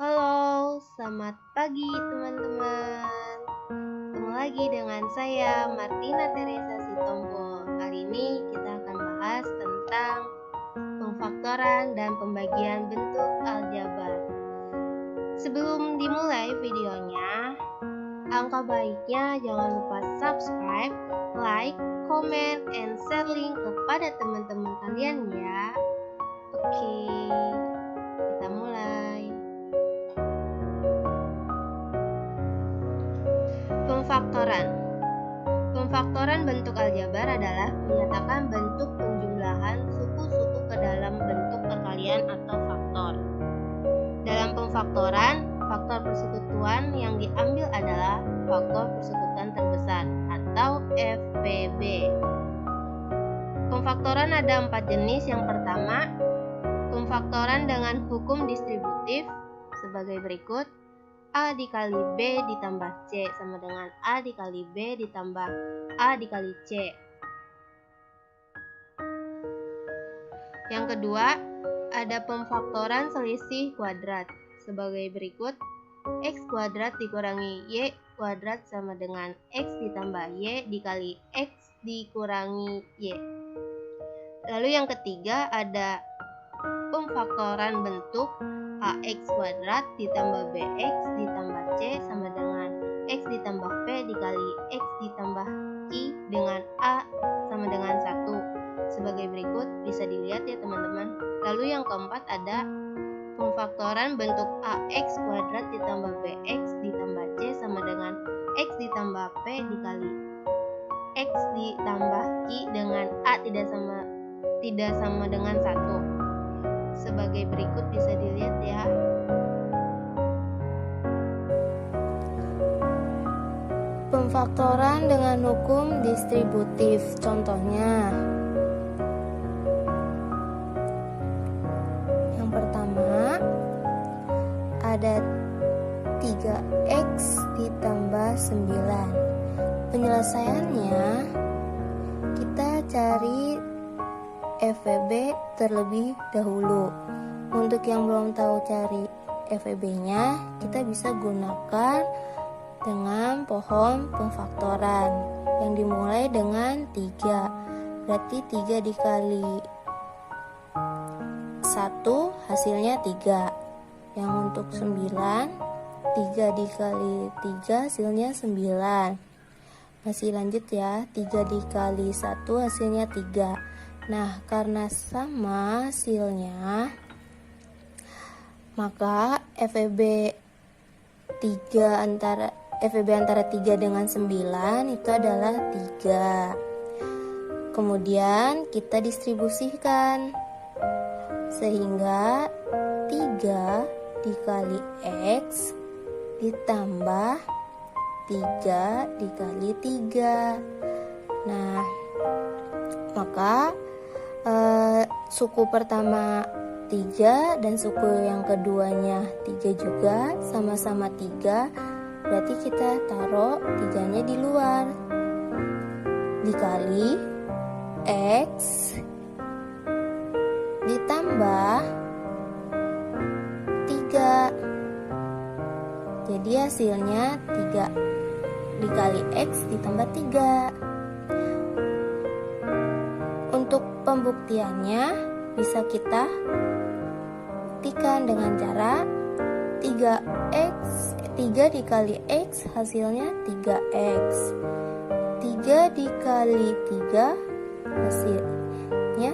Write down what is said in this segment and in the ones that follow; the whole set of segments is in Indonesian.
Halo, selamat pagi teman-teman. Ketemu lagi dengan saya Martina Teresa Sitompul. Kali ini kita akan bahas tentang pemfaktoran dan pembagian bentuk aljabar. Sebelum dimulai videonya, alangkah baiknya jangan lupa subscribe, like, comment, and share link kepada teman-teman kalian ya. Oke, kita mulai. Pemfaktoran. Pemfaktoran bentuk aljabar adalah menyatakan bentuk penjumlahan suku-suku ke dalam bentuk perkalian atau faktor. Dalam pemfaktoran, faktor persekutuan yang diambil adalah faktor persekutuan terbesar atau FPB. Pemfaktoran ada 4 jenis. Yang pertama, pemfaktoran dengan hukum distributif sebagai berikut. A dikali B ditambah C sama dengan A dikali B ditambah A dikali C. Yang kedua, ada pemfaktoran selisih kuadrat sebagai berikut. X kuadrat dikurangi Y kuadrat sama dengan X ditambah Y dikali X dikurangi Y. Lalu yang ketiga, ada pemfaktoran bentuk AX kuadrat ditambah BX ditambah C sama dengan X ditambah P dikali X ditambah I dengan A sama dengan 1 sebagai berikut, bisa dilihat ya teman-teman. Lalu yang keempat, ada pemfaktoran bentuk AX kuadrat ditambah BX ditambah C sama dengan X ditambah P dikali X ditambah I dengan A tidak sama dengan 1 sebagai berikut, bisa dilihat ya. Pemfaktoran dengan hukum distributif, contohnya yang pertama ada 3x ditambah 9. Penyelesaiannya kita cari FVB terlebih dahulu. Untuk yang belum tahu cari FVB-nya, kita bisa gunakan dengan pohon pemfaktoran yang dimulai dengan 3. Berarti 3 dikali 1 hasilnya 3. Yang untuk 9, 3 dikali 3 hasilnya 9. Masih lanjut ya, 3 dikali 1 hasilnya 3. Nah, karena sama hasilnya, maka FVB antara 3 dengan 9 itu adalah 3. Kemudian kita distribusikan sehingga 3 dikali X ditambah 3 dikali 3. Nah, maka suku pertama 3 dan suku yang keduanya 3 juga sama-sama 3. Berarti kita taruh 3-nya di luar. Dikali X ditambah 3. Jadi hasilnya 3 dikali X ditambah 3. Untuk pembuktiannya bisa kita buktikan dengan cara 3 dikali X hasilnya 3X. 3 dikali 3 hasilnya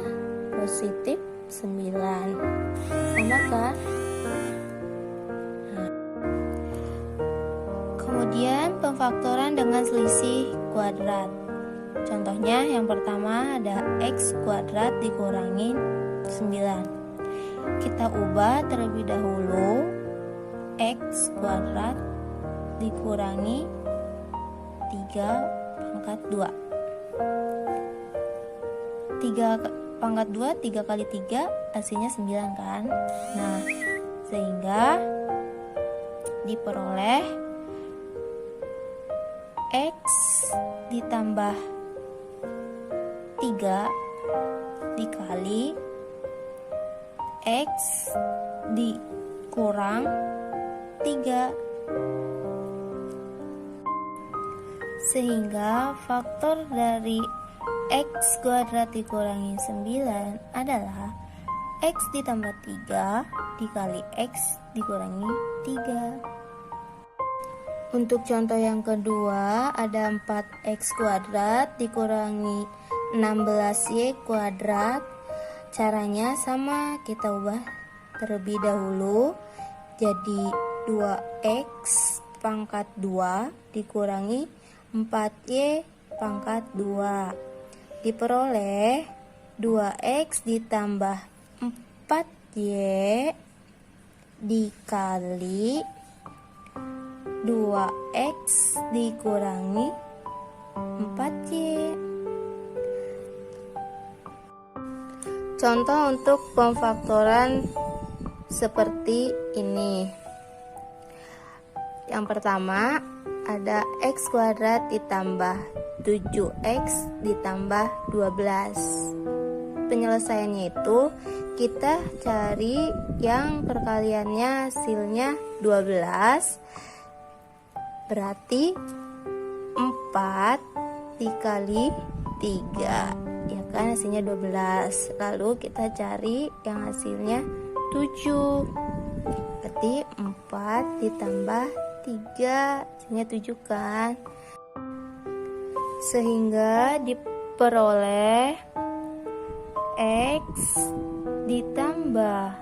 positif 9. Sama kan? Kemudian pemfaktoran dengan selisih kuadrat. Contohnya yang pertama ada X kuadrat dikurangi 9. Kita ubah terlebih dahulu. X kuadrat dikurangi 3 pangkat 2. 3 pangkat 2, 3 kali 3 hasilnya 9 kan. Nah, sehingga diperoleh X ditambah 3 dikali X dikurang 3. Sehingga faktor dari X kuadrat dikurangi 9 adalah X ditambah 3 dikali X dikurangi 3. Untuk contoh yang kedua, ada 4X kuadrat dikurangi 16Y kuadrat. Caranya sama, kita ubah terlebih dahulu. Jadi 2X pangkat 2 dikurangi 4Y pangkat 2. Diperoleh 2X ditambah 4Y dikali 2X dikurangi 4Y. Contoh untuk pemfaktoran seperti ini. Yang pertama ada X kuadrat ditambah 7X ditambah 12. Penyelesaiannya itu kita cari yang perkaliannya hasilnya 12, berarti 4 dikali 3, ya kan, hasilnya 12. Lalu kita cari yang hasilnya 7, berarti 4 ditambah 3, hasilnya 7 kan. Sehingga diperoleh X ditambah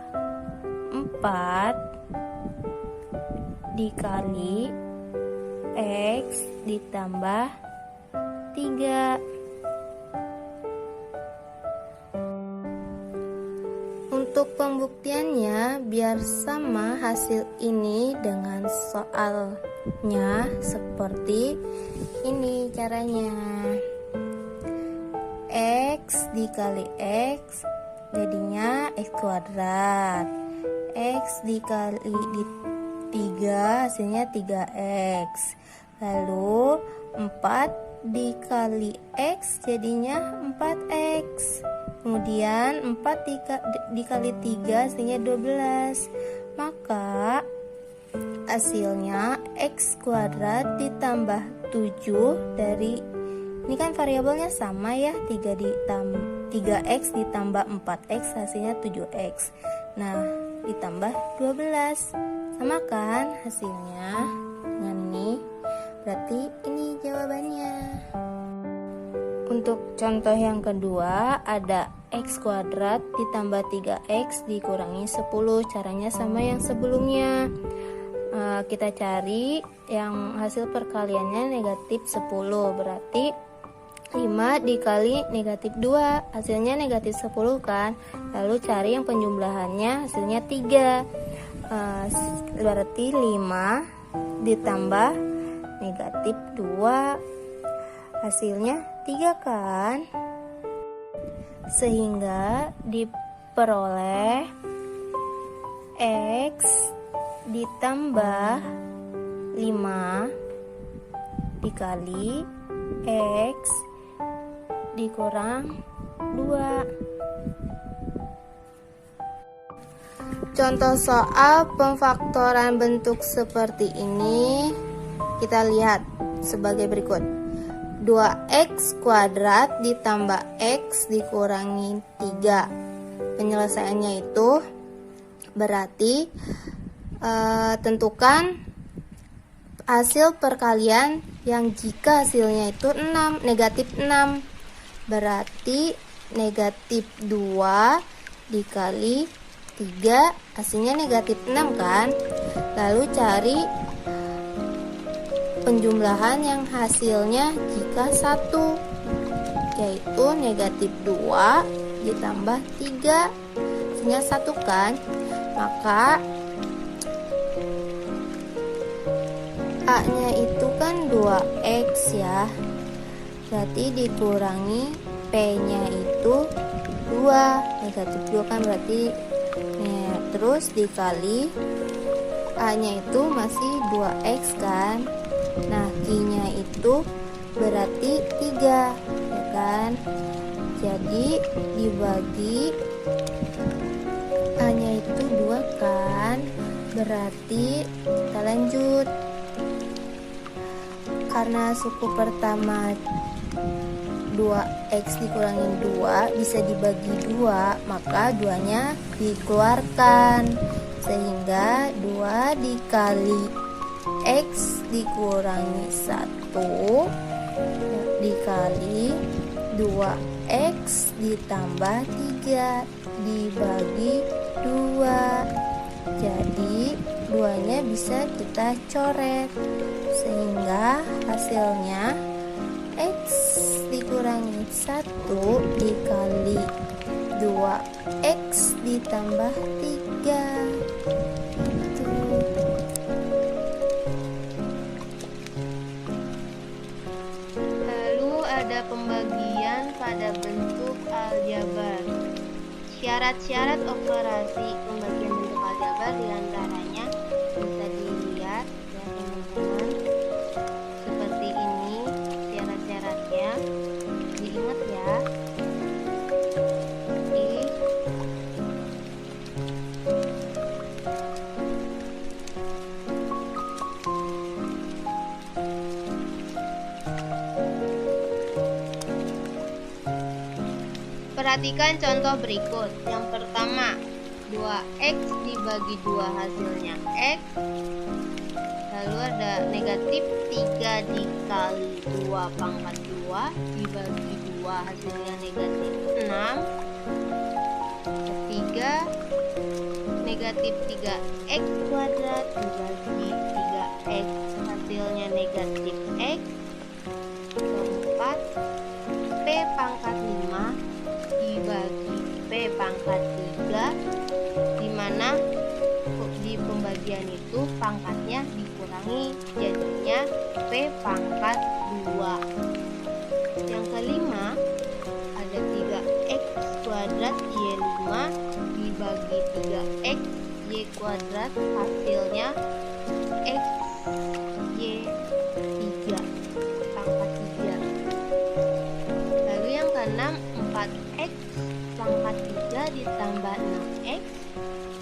4 dikali X ditambah 3. Untuk pembuktiannya, biar sama hasil ini dengan soalnya, seperti ini caranya. X dikali X jadinya X kuadrat. X dikali 3 hasilnya 3X. Lalu 4 dikali X jadinya 4X. Kemudian 4 dikali 3 hasilnya 12. Maka hasilnya X kuadrat ditambah 7 dari, ini kan variabelnya sama ya, 3X ditambah 4X hasilnya 7X. Nah, ditambah 12. Sama kan hasilnya dengan ini? Berarti ini jawabannya. Untuk contoh yang kedua, ada X kuadrat ditambah 3X dikurangi 10. Caranya sama yang sebelumnya. Kita cari yang hasil perkaliannya negatif 10, berarti 5 dikali negatif 2 hasilnya negatif 10 kan. Lalu cari yang penjumlahannya hasilnya 3, berarti 5 ditambah negatif 2 hasilnya 3 kan. Sehingga diperoleh X ditambah 5 dikali X dikurang 2. Contoh soal pemfaktoran bentuk seperti ini kita lihat sebagai berikut. 2X kuadrat ditambah X dikurangi 3. Penyelesaiannya itu berarti tentukan hasil perkalian yang jika hasilnya itu 6, negatif 6. Berarti negatif 2 dikali 3 hasilnya negatif 6 kan. Lalu cari penjumlahan yang hasilnya jika 1, yaitu negatif 2 ditambah 3 hasilnya 1 kan. Maka A nya itu kan 2X ya, berarti dikurangi P nya itu 2, negatif 2 kan, berarti ya, terus dikali A nya itu masih 2X kan. Nah, Q nya itu berarti 3 ya kan. Jadi dibagi A nya itu 2 kan. Berarti kita lanjut. Karena suku pertama 2x dikurangin 2 bisa dibagi 2, maka 2-nya dikeluarkan. Sehingga 2 dikali x dikurangi 1 dikali 2x ditambah 3 dibagi 2. Jadi 2-nya bisa kita coret, sehingga hasilnya x dikurangi 1 dikali 2x ditambah 3. Itu. Lalu ada pembagian pada bentuk aljabar. Syarat-syarat operasi pembagian bentuk aljabar diantaranya bisa dilihat ya teman-teman. Seperti ini syarat-syaratnya, diingat ya. Oke. Perhatikan contoh berikut. Yang pertama, 2x dibagi 2 hasilnya x. Lalu ada negatif 3 dikali 2 pangkat 2 dibagi 2 hasilnya negatif 6. Ketiga, negatif 3x kuadrat dibagi 3x hasilnya negatif x. Keempat, p pangkat 5 dibagi p pangkat 3, di mana di pembagian itu pangkatnya dikurangi, jadinya p pangkat 2. Yang kelima, ada 3x kuadrat y5 dibagi 3x y kuadrat hasilnya x y3 pangkat 3. Lalu yang keenam, 4x pangkat 3 ditambah 6x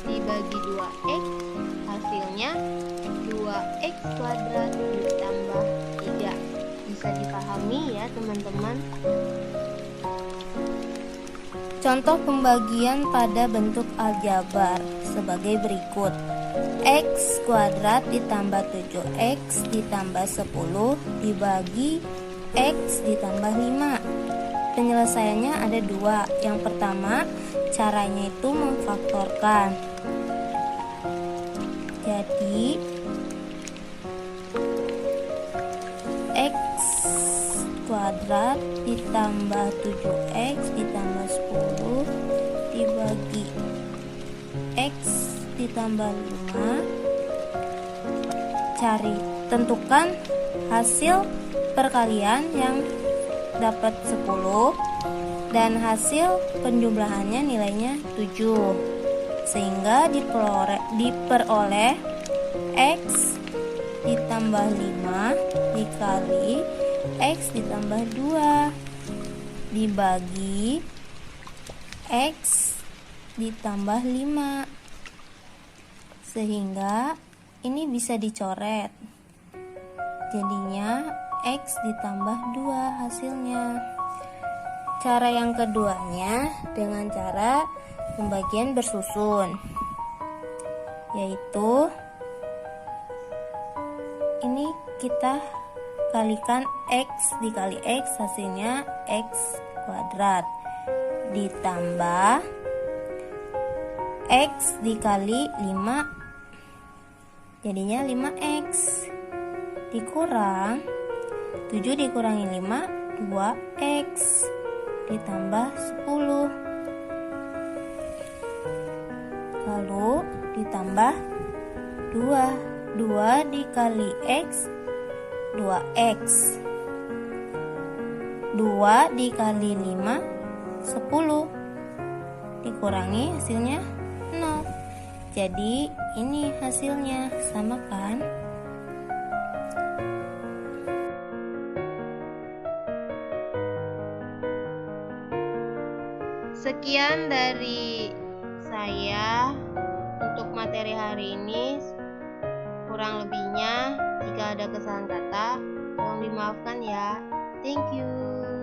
dibagi 2x hasilnya 2x kuadrat ditambah 3. Bisa dipahami ya teman-teman. Contoh pembagian pada bentuk aljabar sebagai berikut. X kuadrat ditambah 7x ditambah 10 dibagi x ditambah 5. Penyelesaiannya ada 2. Yang pertama, caranya itu memfaktorkan. Jadi x kuadrat ditambah 7x ditambah 10 dibagi x ditambah 5. Tentukan hasil perkalian yang dapat 10 dan hasil penjumlahannya nilainya 7, sehingga diperoleh x ditambah 5 dikali x ditambah 2 dibagi x ditambah 5, sehingga ini bisa dicoret, jadinya x ditambah 2 hasilnya. Cara yang keduanya dengan cara pembagian bersusun, yaitu ini kita kalikan x dikali x hasilnya x kuadrat ditambah x dikali 5 jadinya 5x dikurang 7 dikurangi 5 2x ditambah 10, lalu ditambah 2 dikali x 2x, 2 dikali 5 10 dikurangi hasilnya 0. Jadi ini hasilnya, sama kan? Sekian dari saya untuk materi materi hari ini. Kurang lebihnya, jika ada kesalahan kata, tolong dimaafkan ya. Thank you.